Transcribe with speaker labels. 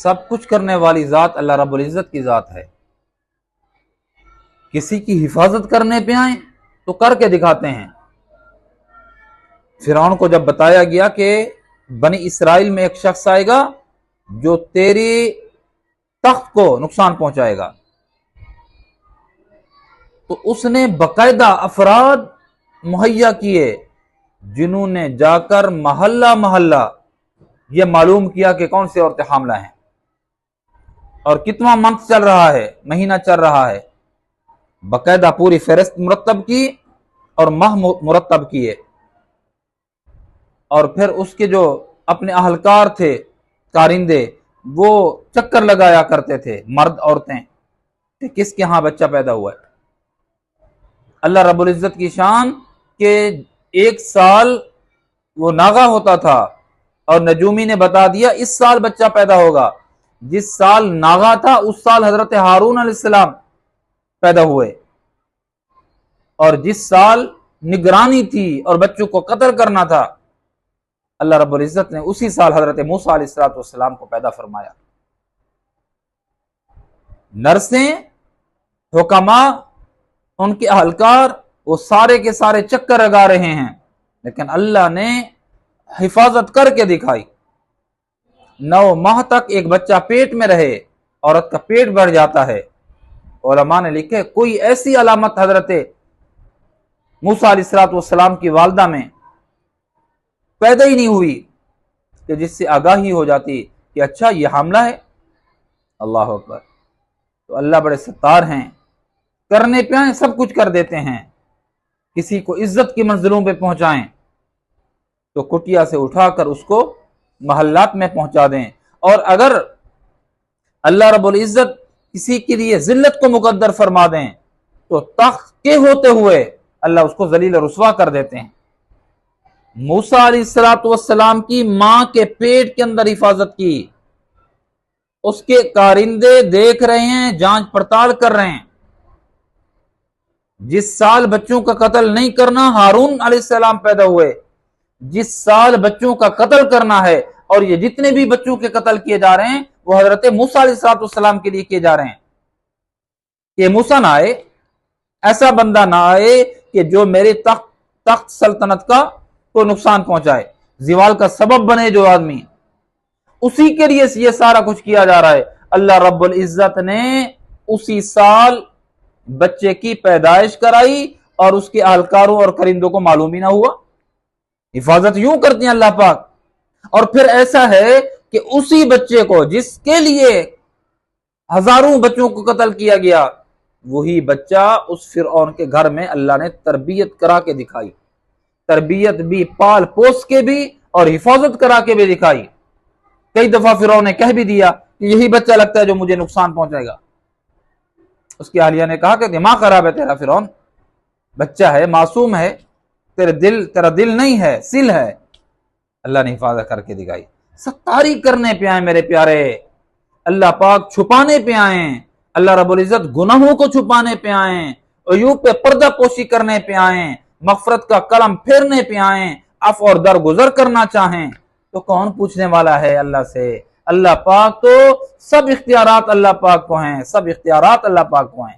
Speaker 1: سب کچھ کرنے والی ذات اللہ رب العزت کی ذات ہے. کسی کی حفاظت کرنے پہ آئیں تو کر کے دکھاتے ہیں. فرعون کو جب بتایا گیا کہ بنی اسرائیل میں ایک شخص آئے گا جو تیری تخت کو نقصان پہنچائے گا، تو اس نے باقاعدہ افراد مہیا کیے جنہوں نے جا کر محلہ محلہ یہ معلوم کیا کہ کون سی عورتیں حاملہ ہیں اور کتنا منتھ چل رہا ہے، مہینہ چل رہا ہے. باقاعدہ پوری فہرست مرتب کی اور ماہ مرتب کیے، اور پھر اس کے جو اپنے اہلکار تھے کارندے وہ چکر لگایا کرتے تھے مرد عورتیں کہ کس کے ہاں بچہ پیدا ہوا ہے. اللہ رب العزت کی شان کہ 1 سال وہ ناغا ہوتا تھا اور نجومی نے بتا دیا اس سال بچہ پیدا ہوگا. جس سال ناغا تھا اس سال حضرت ہارون علیہ السلام پیدا ہوئے، اور جس سال نگرانی تھی اور بچوں کو قتل کرنا تھا اللہ رب العزت نے اسی سال حضرت موسیٰ علیہ السلام کو پیدا فرمایا. نرسیں، حکماء، ان کے اہلکار وہ سارے کے سارے چکر لگا رہے ہیں، لیکن اللہ نے حفاظت کر کے دکھائی. 9 ماہ تک ایک بچہ پیٹ میں رہے، عورت کا پیٹ بڑھ جاتا ہے. علماء نے لکھے کوئی ایسی علامت حضرت موسیٰ علیہ السلام کی والدہ میں پیدا ہی نہیں ہوئی کہ جس سے آگاہی ہو جاتی کہ اچھا یہ حاملہ ہے. اللہ اکبر. تو اللہ بڑے ستار ہیں، کرنے پہ آئیں سب کچھ کر دیتے ہیں. کسی کو عزت کی منزلوں پہ پہنچائیں تو کٹیا سے اٹھا کر اس کو محلات میں پہنچا دیں، اور اگر اللہ رب العزت کسی کے لیے ذلت کو مقدر فرما دیں تو تخت کے ہوتے ہوئے اللہ اس کو ذلیل رسوا کر دیتے ہیں. موسیٰ علیہ السلام کی ماں کے پیٹ کے اندر حفاظت کی، اس کے کارندے دیکھ رہے ہیں، جانچ پڑتال کر رہے ہیں. جس سال بچوں کا قتل نہیں کرنا ہارون علیہ السلام پیدا ہوئے، جس سال بچوں کا قتل کرنا ہے، اور یہ جتنے بھی بچوں کے قتل کیے جا رہے ہیں وہ حضرت موسیٰ علیہ السلام کے لیے کیے جا رہے ہیں. کہ موسیٰ نہ آئے، ایسا بندہ نہ آئے کہ جو میرے تخت سلطنت کا کو نقصان پہنچائے، زوال کا سبب بنے جو آدمی، اسی کے لیے یہ سارا کچھ کیا جا رہا ہے. اللہ رب العزت نے اسی سال بچے کی پیدائش کرائی اور اس کے اہلکاروں اور کرندوں کو معلوم ہی نہ ہوا. حفاظت یوں کرتی ہیں اللہ پاک. اور پھر ایسا ہے کہ اسی بچے کو جس کے لیے ہزاروں بچوں کو قتل کیا گیا، وہی بچہ اس فرعون کے گھر میں اللہ نے تربیت کرا کے دکھائی. تربیت بھی پال پوس کے بھی اور حفاظت کرا کے بھی دکھائی. کئی دفعہ فرعون نے کہہ بھی دیا کہ یہی بچہ لگتا ہے جو مجھے نقصان پہنچائے گا. اس کی اہلیہ نے کہا کہ دماغ خراب ہے تیرا فرعون، بچہ ہے، معصوم ہے، تیرا دل نہیں ہے، سل ہے. اللہ نے حفاظت کر کے دکھائی. ستاری کرنے پہ آئیں میرے پیارے، اللہ پاک چھپانے پہ آئیں. اللہ رب العزت گناہوں کو چھپانے پہ آئیں، عیوب پہ پردہ پوشی کرنے پہ آئیں، مغفرت کا قلم پھیرنے پہ آئیں، عفو اور درگزر کرنا چاہیں تو کون پوچھنے والا ہے اللہ سے؟ اللہ پاک تو سب اختیارات اللہ پاک کو ہیں، سب اختیارات اللہ پاک کو ہیں.